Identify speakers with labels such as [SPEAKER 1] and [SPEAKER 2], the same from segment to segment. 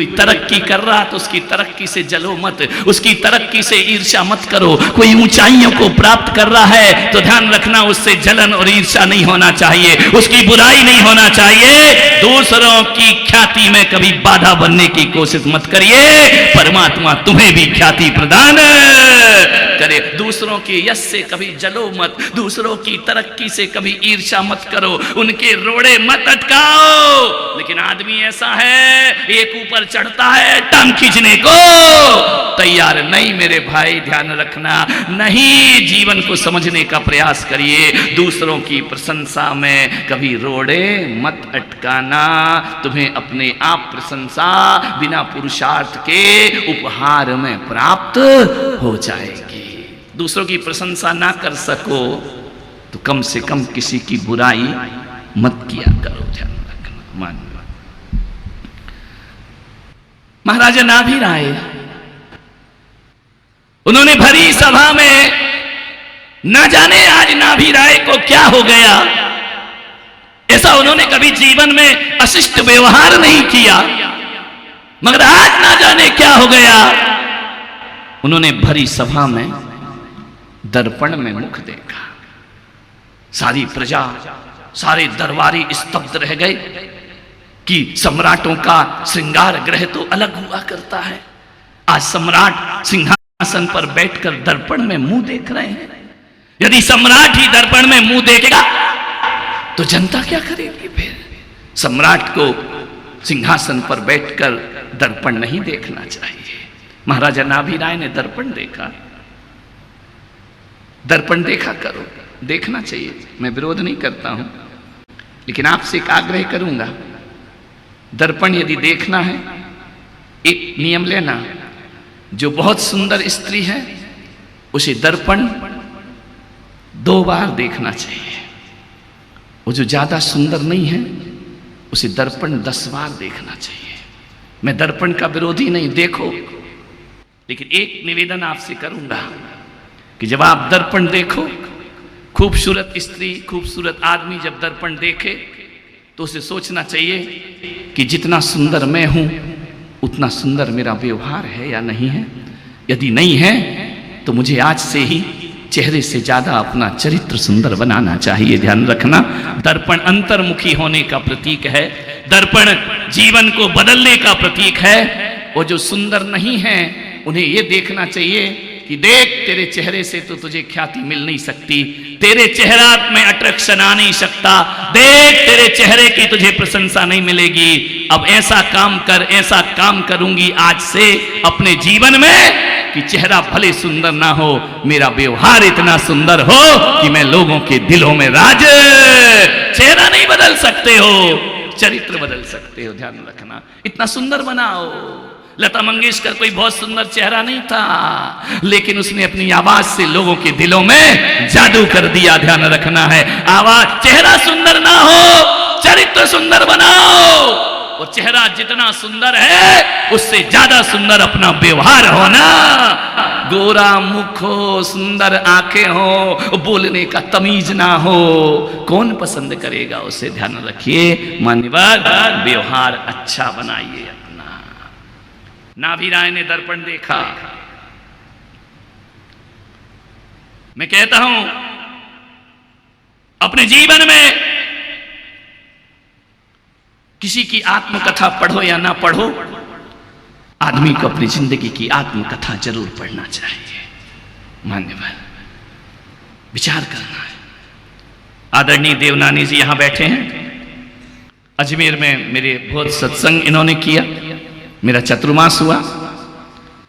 [SPEAKER 1] कोई तरक्की कर रहा तो उसकी तरक्की से जलो मत, उसकी तरक्की से ईर्ष्या मत करो। कोई ऊंचाइयों को प्राप्त कर रहा है तो ध्यान रखना उससे जलन और ईर्ष्या नहीं होना चाहिए, उसकी बुराई नहीं होना चाहिए। दूसरों की ख्याति में कभी बाधा बनने की कोशिश मत करिए, परमात्मा तुम्हें भी ख्याति प्रदान करे। दूसरों के यश से कभी जलो मत, दूसरों की तरक्की से कभी ईर्ष्या मत करो, उनके रोड़े मत अटकाओ। लेकिन आदमी ऐसा है, एक ऊपर चढ़ता है टांग खींचने को तैयार नहीं। मेरे भाई ध्यान रखना, नहीं, जीवन को समझने का प्रयास करिए। दूसरों की प्रशंसा में कभी रोड़े मत अटकाना, तुम्हें अपने आप प्रशंसा बिना पुरुषार्थ के उपहार में प्राप्त हो जाएगी। दूसरों की प्रशंसा ना कर सको तो कम से कम किसी की बुराई मत किया करो, ध्यान रखना। मान महाराजा नाभिराय, उन्होंने भरी सभा में, न जाने आज नाभिराय को क्या हो गया, ऐसा उन्होंने कभी जीवन में अशिष्ट व्यवहार नहीं किया, मगर आज ना जाने क्या हो गया। उन्होंने भरी सभा में दर्पण में मुख देखा। सारी प्रजा, सारे दरबारी स्तब्ध रह गए कि सम्राटों का श्रृंगार ग्रह तो अलग हुआ करता है। आज सम्राट सिंहासन पर बैठकर दर्पण में मुंह देख रहे हैं। यदि सम्राट ही दर्पण में मुंह देखेगा तो जनता क्या करेगी? फिर सम्राट को सिंहासन पर बैठकर दर्पण नहीं देखना चाहिए। महाराजा नाभिराय ने दर्पण देखा। दर्पण देखा करो, देखना चाहिए, मैं विरोध नहीं करता हूं, लेकिन आपसे एक आग्रह करूंगा, दर्पण यदि देखना है, एक नियम लेना, जो बहुत सुंदर स्त्री है उसे दर्पण 2 बार देखना चाहिए, वो जो ज्यादा सुंदर नहीं है उसे दर्पण 10 बार देखना चाहिए। मैं दर्पण का विरोधी नहीं, देखो, लेकिन एक निवेदन आपसे करूंगा कि जब आप दर्पण देखो, खूबसूरत स्त्री, खूबसूरत आदमी जब दर्पण देखे तो उसे सोचना चाहिए कि जितना सुंदर मैं हूं उतना सुंदर मेरा व्यवहार है या नहीं है। यदि नहीं है तो मुझे आज से ही चेहरे से ज्यादा अपना चरित्र सुंदर बनाना चाहिए। ध्यान रखना, दर्पण अंतर्मुखी होने का प्रतीक है, दर्पण जीवन को बदलने का प्रतीक है। वो जो सुंदर नहीं है उन्हें ये देखना चाहिए कि देख, तेरे चेहरे से तो तुझे ख्याति मिल नहीं सकती, तेरे चेहरा में अट्रैक्शन आ नहीं सकता, देख तेरे चेहरे की तुझे प्रशंसा नहीं मिलेगी। अब ऐसा काम कर, ऐसा काम करूंगी आज से अपने जीवन में कि चेहरा भले सुंदर ना हो, मेरा व्यवहार इतना सुंदर हो कि मैं लोगों के दिलों में राज। चेहरा नहीं बदल सकते हो, चरित्र बदल सकते हो, ध्यान रखना। इतना सुंदर बनाओ। लता मंगेशकर कोई बहुत सुंदर चेहरा नहीं था, लेकिन उसने अपनी आवाज से लोगों के दिलों में जादू कर दिया। ध्यान रखना है, आवाज, चेहरा सुंदर ना हो, चरित्र सुंदर बनाओ। और चेहरा जितना सुंदर है उससे ज्यादा सुंदर अपना व्यवहार होना। गोरा मुख हो, सुंदर आंखें हो, बोलने का तमीज ना हो, कौन पसंद करेगा उसे? ध्यान रखिए मान्यवर, व्यवहार अच्छा बनाइए अपना। नाभिराय ने दर्पण देखा। मैं कहता हूं अपने जीवन में किसी की आत्मकथा पढ़ो या ना पढ़ो, आदमी को अपनी जिंदगी की आत्मकथा जरूर पढ़ना चाहिए। मान्यवर, विचार करना है। आदरणीय देवनानी जी यहां बैठे हैं। अजमेर में मेरे बहुत सत्संग इन्होंने किया, मेरा चतुर्मास हुआ,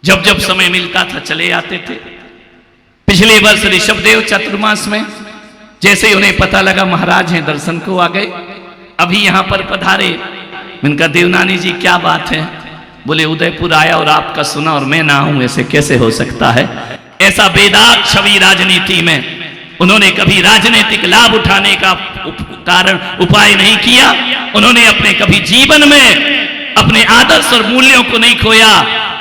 [SPEAKER 1] जब जब समय मिलता था चले आते थे। पिछले वर्ष ऋषभदेव चतुर्मास में जैसे ही उन्हें पता लगा महाराज हैं, दर्शन को आ गए। अभी यहां पर पधारे। इनका देवनानी जी क्या बात है? बोले उदयपुर आया और आपका सुना और मैं ना हूं, ऐसे कैसे हो सकता है? ऐसा बेदाग छवि राजनीति में उन्होंने कभी राजनीतिक लाभ उठाने का कारण उपाय नहीं किया। उन्होंने अपने कभी जीवन में अपने आदर्श और मूल्यों को नहीं खोया।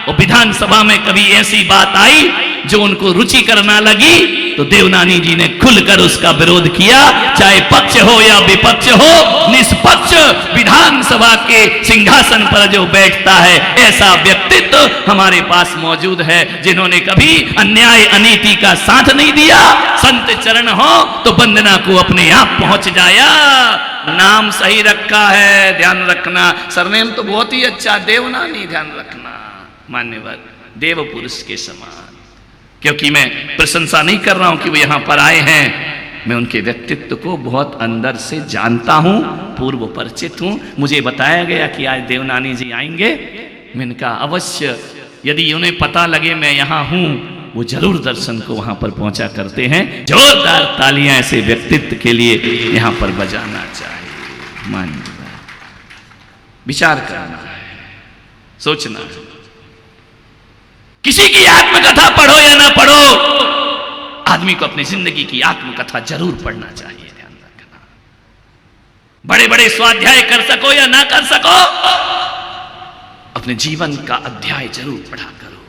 [SPEAKER 1] और विधानसभा में कभी ऐसी बात आई जो उनको रुचिकर ना लगी तो देवनानी जी ने खुलकर उसका विरोध किया। चाहे पक्ष हो या विपक्ष हो, निष्पक्ष विधानसभा के सिंहासन पर जो बैठता है, ऐसा व्यक्तित्व हमारे पास मौजूद है, जिन्होंने कभी अन्याय अनीति का साथ नहीं दिया। संत चरण हो तो वंदना को अपने आप पहुंच जाया। नाम सही रखा है, ध्यान रखना। सरनेम तो बहुत ही अच्छा, देवनानी, ध्यान रखना। मान्यवर देव पुरुष के समान। क्योंकि मैं प्रशंसा नहीं कर रहा हूं कि वो यहां पर आए हैं, मैं उनके व्यक्तित्व को बहुत अंदर से जानता हूं, पूर्व परिचित हूं। मुझे बताया गया कि आज देवनानी जी आएंगे। मैंने कहा अवश्य, यदि उन्हें पता लगे मैं यहां हूं, वो जरूर दर्शन को वहां पर पहुंचा करते हैं। जोरदार तालियां ऐसे व्यक्तित्व के लिए यहां पर बजाना चाहिए। मान्यवर विचार करना है, सोचना है। किसी की आत्मकथा पढ़ो या ना पढ़ो, आदमी को अपनी जिंदगी की आत्मकथा जरूर पढ़ना चाहिए। ध्यान रखना, बड़े बड़े स्वाध्याय कर सको या ना कर सको, अपने जीवन का अध्याय जरूर पढ़ा करो।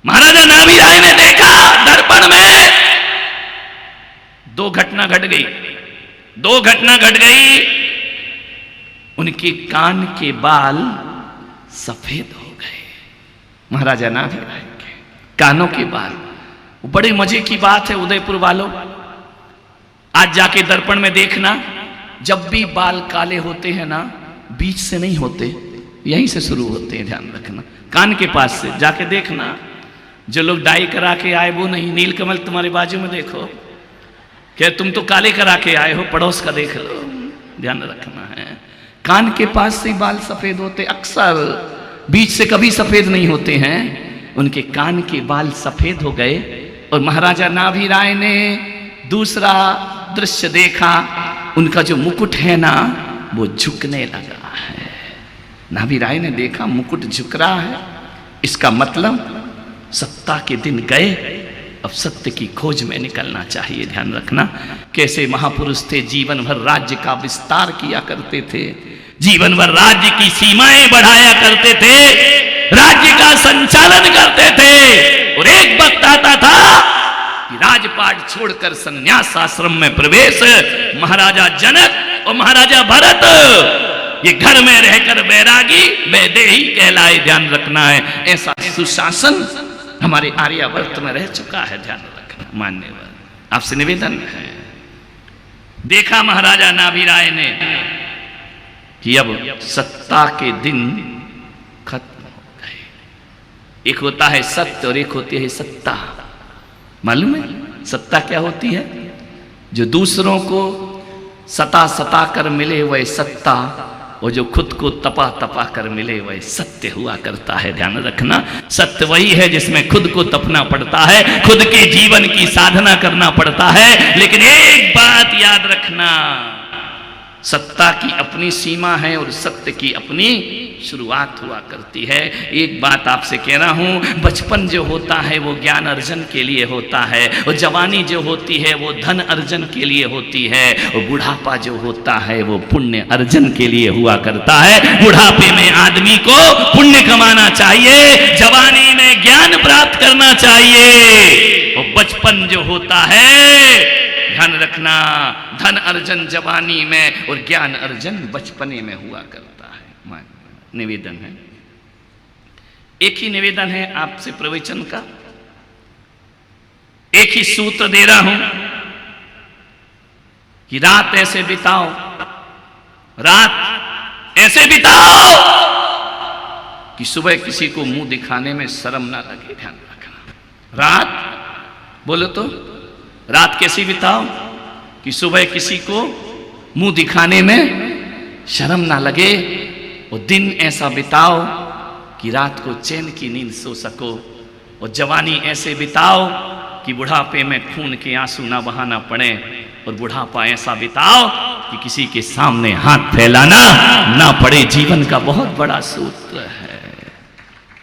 [SPEAKER 1] महाराजा नाभी राय ने देखा दर्पण में दो घटना घट गई। उनके कान के बाल सफेद हो गए। महाराजा नाभी राय के कानों के बाल, बड़े मजे की बात है उदयपुर वालों, आज जाके दर्पण में देखना, जब भी बाल काले होते हैं ना, बीच से नहीं होते, यहीं से शुरू होते हैं। ध्यान रखना, कान के पास से जाके देखना। जो लोग डाई करा के आए वो नहीं। नीलकमल तुम्हारे बाजू में देखो, क्या तुम तो काले करा के आए हो, पड़ोस का देख लो। ध्यान रखना है, कान के पास से बाल सफेद होते, अक्सर बीच से कभी सफेद नहीं होते हैं। उनके कान के बाल सफेद हो गए और महाराजा नाभी राय ने दूसरा दृश्य देखा। उनका जो मुकुट है ना, वो झुकने लगा है। नाभी राय ने देखा मुकुट झुक रहा है, इसका मतलब सत्ता के दिन गए, अब सत्य की खोज में निकलना चाहिए। ध्यान रखना, कैसे महापुरुष थे, जीवन भर राज्य का विस्तार किया करते थे, जीवन भर राज्य की सीमाएं बढ़ाया करते थे, राज्य का संचालन करते थे। और एक वक्त आता था कि राजपाट छोड़कर संन्यास आश्रम में प्रवेश। महाराजा जनक और महाराजा भरत ये घर में रहकर बैरागी वैदेही कहलाए। ध्यान रखना है, ऐसा सुशासन हमारे आर्यावर्त में रह चुका है। ध्यान रखना। मान्यवर आपसे निवेदन है, देखा महाराजा नाभी राय ने कि अब सत्ता के दिन खत्म हो गए। एक होता है सत्य और एक होती है सत्ता। मालूम है सत्ता क्या होती है? जो दूसरों को सता कर मिले वह सत्ता, और जो खुद को तपा कर मिले वह सत्य हुआ करता है। ध्यान रखना, सत्य वही है जिसमें खुद को तपना पड़ता है, खुद के जीवन की साधना करना पड़ता है। लेकिन एक बात याद रखना, सत्ता की अपनी सीमा है और सत्य की अपनी शुरुआत हुआ करती है। एक बात आपसे कह रहा हूं, बचपन जो होता है वो ज्ञान अर्जन के लिए होता है, और जवानी जो होती है वो धन अर्जन के लिए होती है, और बुढ़ापा जो होता है वो पुण्य अर्जन के लिए हुआ करता है। बुढ़ापे में आदमी को पुण्य कमाना चाहिए, जवानी में ज्ञान प्राप्त करना चाहिए। और बचपन जो होता है, ध्यान रखना, धन अर्जन जवानी में और ज्ञान अर्जन बचपने में हुआ करता है। निवेदन है, एक ही निवेदन है आपसे प्रवचन का, एक ही सूत्र दे रहा हूं कि रात ऐसे बिताओ, रात ऐसे बिताओ कि सुबह किसी को मुंह दिखाने में शर्म ना लगे। ध्यान रखना, रात बोलो तो रात कैसी बिताओ कि सुबह किसी को मुंह दिखाने में शर्म ना लगे, और दिन ऐसा बिताओ कि रात को चैन की नींद सो सको, और जवानी ऐसे बिताओ कि बुढ़ापे में खून के आंसू ना बहाना पड़े, और बुढ़ापा ऐसा बिताओ कि किसी के सामने हाथ फैलाना ना पड़े। जीवन का बहुत बड़ा सूत्र है,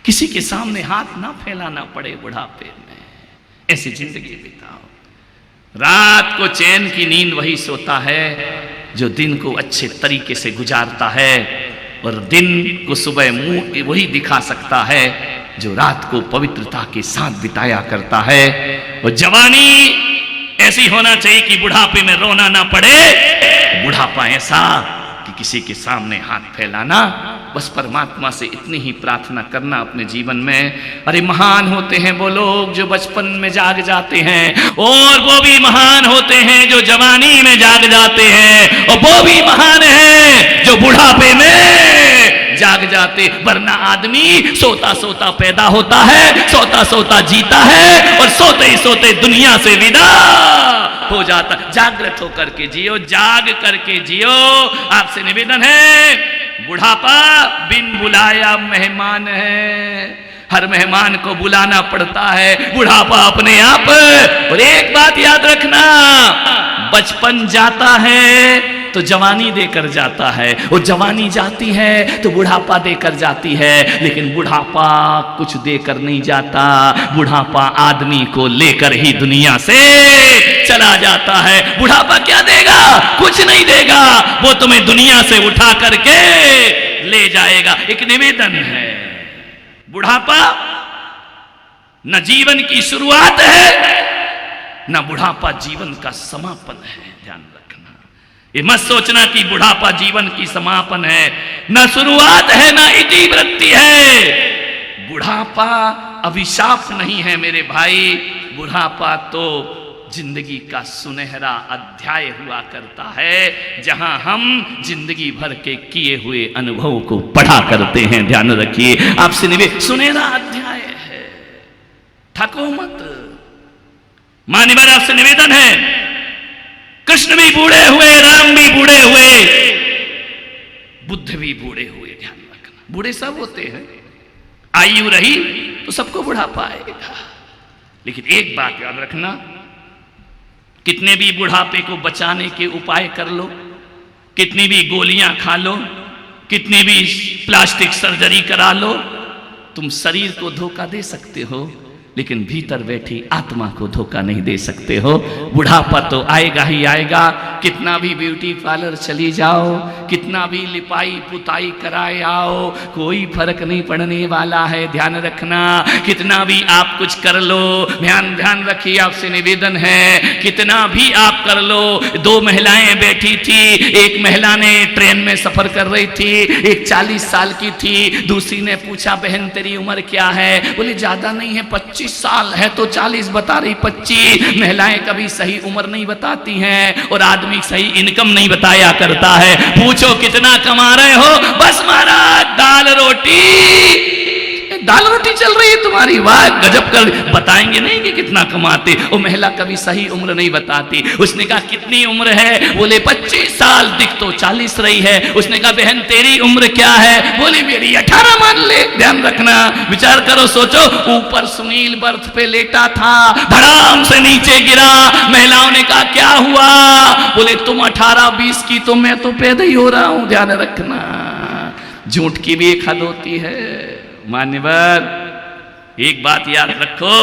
[SPEAKER 1] किसी के सामने हाथ ना फैलाना पड़े बुढ़ापे में, ऐसी जिंदगी बिताओ। रात को चैन की नींद वही सोता है जो दिन को अच्छे तरीके से गुजारता है, और दिन को सुबह मुंह वही दिखा सकता है जो रात को पवित्रता के साथ बिताया करता है। और जवानी ऐसी होना चाहिए कि बुढ़ापे में रोना ना पड़े, बुढ़ापा ऐसा कि किसी के सामने हाथ फैलाना। बस परमात्मा से इतनी ही प्रार्थना करना अपने जीवन में। अरे महान होते हैं वो लोग जो बचपन में जाग जाते हैं, और वो भी महान होते हैं जो जवानी में जाग जाते हैं, और वो भी महान है जो बुढ़ापे में जाग जाते। वरना आदमी सोता सोता पैदा होता है, सोता सोता जीता है, और सोते ही सोते दुनिया से विदा हो जाता। जागृत होकर के जियो, जाग करके जियो। आपसे निवेदन है, बुढ़ापा बिन बुलाया मेहमान है, हर मेहमान को बुलाना पड़ता है, बुढ़ापा अपने आप। और एक बात याद रखना, बचपन जाता है तो जवानी देकर जाता है, और जवानी जाती है तो बुढ़ापा देकर जाती है। लेकिन बुढ़ापा कुछ देकर नहीं जाता, बुढ़ापा आदमी को लेकर ही दुनिया से चला जाता है। बुढ़ापा क्या देगा? कुछ नहीं देगा, वो तुम्हें दुनिया से उठा करके ले जाएगा। एक निवेदन है, बुढ़ापा न जीवन की शुरुआत है, न बुढ़ापा जीवन का समापन है। ध्यान रखना, ये मत सोचना कि बुढ़ापा जीवन की समापन है, न शुरुआत है, न इतिवृत्ति है। बुढ़ापा अभिशाप नहीं है मेरे भाई, बुढ़ापा तो जिंदगी का सुनहरा अध्याय हुआ करता है, जहां हम जिंदगी भर के किए हुए अनुभव को पढ़ा करते हैं। ध्यान रखिए, आपसे निवेदन, सुनहरा अध्याय है, थको मत। मान्यवर आपसे निवेदन है, कृष्ण भी बूढ़े हुए, राम भी बूढ़े हुए, बुद्ध भी बूढ़े हुए। ध्यान रखना, बूढ़े सब होते हैं, आयु रही तो सबको बुढ़ापा आएगा। लेकिन एक बात याद रखना, कितने भी बुढ़ापे को बचाने के उपाय कर लो, कितनी भी गोलियां खा लो, कितनी भी प्लास्टिक सर्जरी करा लो, तुम शरीर को धोखा दे सकते हो, लेकिन भीतर बैठी आत्मा को धोखा नहीं दे सकते हो। बुढ़ापा तो आएगा ही आएगा, कितना भी ब्यूटी पार्लर चली जाओ, कितना भी लिपाई पुताई कराए आओ, कोई फर्क नहीं पड़ने वाला है। ध्यान रखना, कितना भी आप कुछ कर लो, ध्यान रखिए, आपसे निवेदन है, कितना भी आप कर लो। दो महिलाएं बैठी थी, एक महिला ने ट्रेन में सफर कर रही थी, एक 40 साल की थी, दूसरी ने पूछा बहन तेरी उम्र क्या है? बोले ज्यादा नहीं है, 25 साल है। तो 40 बता रही, 25। महिलाएं कभी सही उम्र नहीं बताती हैं, और आदमी सही इनकम नहीं बताया करता है। पूछो कितना कमा रहे हो? बस महाराज दाल रोटी चल रही है तुम्हारी, वाह गजब कर। बताएंगे नहीं कि कितना कमाते। वो महिला कभी सही उम्र नहीं बताती। उसने कहा कितनी उम्र है? बोले 25 साल। दिख तो 40 रही है। उसने कहा बहन तेरी उम्र क्या है? बोली मेरी 18 मान ले। ध्यान रखना, विचार करो, सोचो। ऊपर सुनील बर्थ पे लेटा था, धड़ाम से नीचे गिरा। महिलाओं ने कहा क्या हुआ? बोले तुम 18-20 की, तो मैं तो पैदा ही हो रहा हूं। ध्यान रखना, झूठ की भी एक हद होती है। मान्यवर एक बात याद रखो,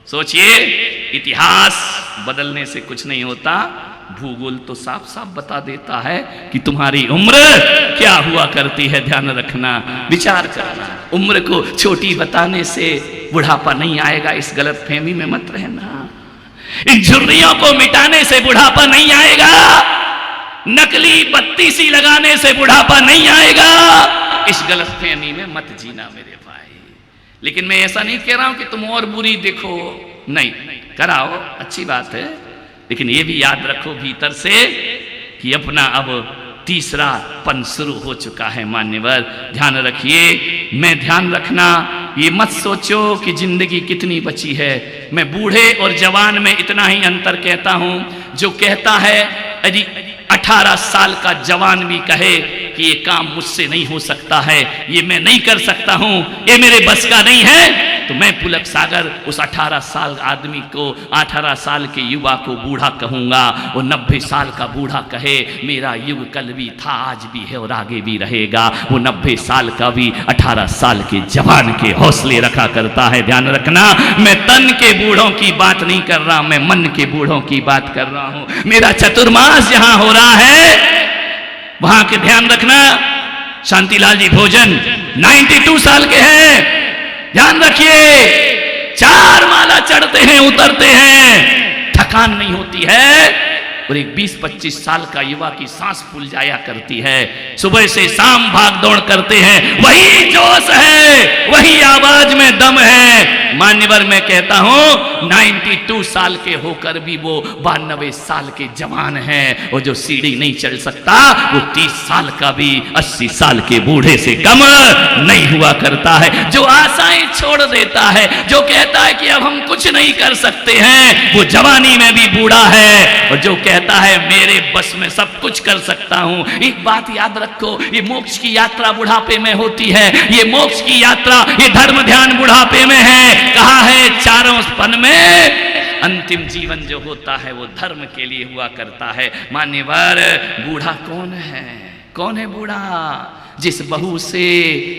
[SPEAKER 1] सोचिए, इतिहास बदलने से कुछ नहीं होता, भूगोल तो साफ साफ बता देता है कि तुम्हारी उम्र क्या हुआ करती है। ध्यान रखना, विचार करना। उम्र को छोटी बताने से बुढ़ापा नहीं आएगा, इस गलत फहमी में मत रहना। इन झुर्रियों को मिटाने से बुढ़ापा नहीं आएगा, नकली बत्ती सी लगाने से बुढ़ापा नहीं आएगा। इस गलतफहमी में मत जीना मेरे भाई। लेकिन मैं ऐसा नहीं कह रहा हूं कि तुम और बुरी देखो, नहीं, कराओ, अच्छी बात है, लेकिन ये भी याद रखो भीतर से कि अपना अब तीसरा पन शुरू हो चुका है। मान्यवर ध्यान रखिए, मैं ध्यान रखना, ये मत सोचो कि जिंदगी कितनी बची है। मैं बूढ़े और जवान में इतना ही अंतर कहता हूं, जो कहता है यदि 18 साल का जवान भी कहे कि ये काम मुझसे नहीं हो सकता है, ये मैं नहीं कर सकता हूं, ये मेरे बस का नहीं है, तो मैं पुलक सागर उस 18 साल आदमी को, 18 साल के युवा को बूढ़ा कहूंगा। वो 90 साल का बूढ़ा कहे मेरा युग कल भी था, आज भी है और आगे भी रहेगा। वो 90 साल का भी 18 साल के जवान के हौसले रखा करता है। ध्यान रखना, मैं तन के बूढ़ों की बात नहीं कर रहा, मैं मन के बूढ़ों की बात कर रहा हूं। मेरा चतुर्मास जहां हो रहा है वहां के ध्यान रखना, शांतिलाल जी भोजन 92 साल के हैं, ध्यान रखिए, 4 माला चढ़ते हैं उतरते हैं, थकान नहीं होती है। और एक 20-25 साल का युवा की सांस फूल जाया करती है, सुबह से शाम भाग दौड़ करते हैं, वही जोश है, वही आवाज में दम है। मान्यवर मैं कहता हूं 92 साल के होकर भी वो 92 साल के जवान हैं, और जो सीढ़ी नहीं चढ़ सकता वो 30 साल का भी 80 साल के बूढ़े से कम नहीं हुआ करता है। जो आशाएं छोड़ देता है, जो कहता है कि अब हम कुछ नहीं कर सकते हैं, वो जवानी में भी बूढ़ा है। और जो कहता है मेरे बस में सब कुछ कर सकता हूं, एक बात याद रखो, ये मोक्ष की यात्रा बुढ़ापे में होती है, ये मोक्ष की यात्रा, ये धर्म ध्यान बुढ़ापे में है। कहा है चारों स्पन में अंतिम जीवन जो होता है वो धर्म के लिए हुआ करता है। मान्यवर बूढ़ा कौन है? कौन है बूढ़ा? जिस बहू से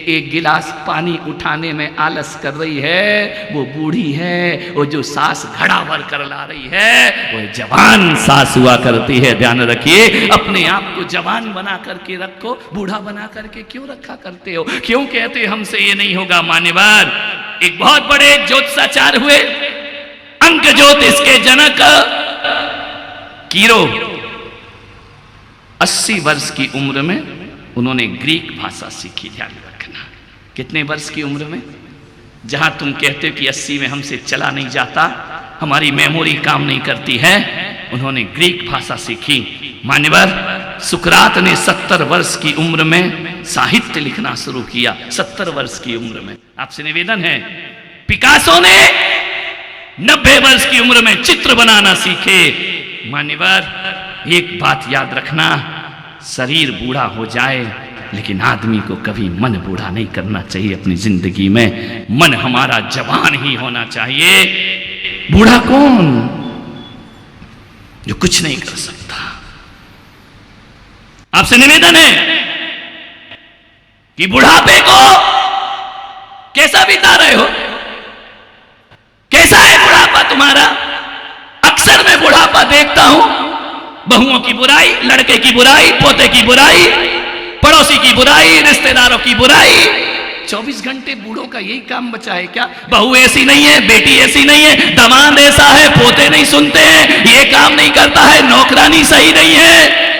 [SPEAKER 1] एक गिलास पानी उठाने में आलस कर रही है वो बूढ़ी है, और जो सास घड़ा भर कर ला रही है वो जवान सास हुआ करती है। ध्यान रखिए, अपने आप को जवान बना करके रखो, बूढ़ा बना करके क्यों रखा करते हो? क्यों कहते हमसे ये नहीं होगा? मान्यवर एक बहुत बड़े ज्योतिषाचार्य हुए, अंक ज्योतिष के जनक कीरो, 80 वर्ष की उम्र में उन्होंने ग्रीक भाषा सीखी। ध्यान रखना, कितने वर्ष की उम्र में? जहां तुम कहते हो कि 80 में हमसे चला नहीं जाता, हमारी मेमोरी काम नहीं करती है, उन्होंने ग्रीक भाषा सीखी। मान्यवर सुकरात ने 70 वर्ष की उम्र में साहित्य लिखना शुरू किया, 70 वर्ष की उम्र में। आपसे निवेदन है, पिकासो ने 90 वर्ष की उम्र में चित्र बनाना सीखे। मान्यवर एक बात याद रखना, शरीर बूढ़ा हो जाए लेकिन आदमी को कभी मन बूढ़ा नहीं करना चाहिए अपनी जिंदगी में। मन हमारा जवान ही होना चाहिए। बूढ़ा कौन? जो कुछ नहीं कर सकता। आपसे निवेदन है कि बुढ़ापे को कैसा बिता रहे हो? कैसा है बुढ़ापा तुम्हारा? अक्सर मैं बुढ़ापा देखता हूं, बहुओं की बुराई, लड़के की बुराई, पोते की बुराई, पड़ोसी की बुराई, रिश्तेदारों की बुराई। 24 घंटे बूढ़ों का यही काम बचा है क्या? बहू ऐसी नहीं है, बेटी ऐसी नहीं है, दामाद ऐसा है, पोते नहीं सुनते हैं, ये काम नहीं करता है, नौकरानी सही नहीं है,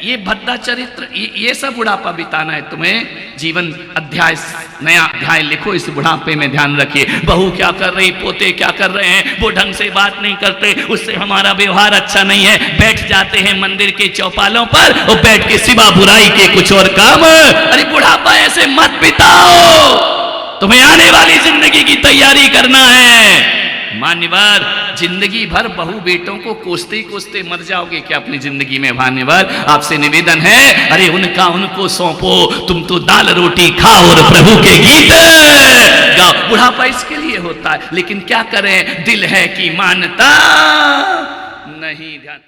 [SPEAKER 1] ये भद्दा चरित्र, ये सब बुढ़ापा बिताना है तुम्हें? जीवन अध्याय, नया अध्याय लिखो इस बुढ़ापे में। ध्यान रखिए, बहू क्या कर रही, पोते क्या कर रहे हैं, वो ढंग से बात नहीं करते, उससे हमारा व्यवहार अच्छा नहीं है, बैठ जाते हैं मंदिर के चौपालों पर और बैठ के सिवा बुराई के कुछ और काम। अरे बुढ़ापा ऐसे मत बिताओ, तुम्हें आने वाली जिंदगी की तैयारी करना है। मान्यवर जिंदगी भर बहू बेटों को कोसते कोसते मर जाओगे क्या अपनी जिंदगी में? मान्यवर आपसे निवेदन है, अरे उनका उनको सौंपो, तुम तो दाल रोटी खाओ और प्रभु के गीत गाओ। बुढ़ापा इसके लिए होता है, लेकिन क्या करें, दिल है कि मानता नहीं। ध्यान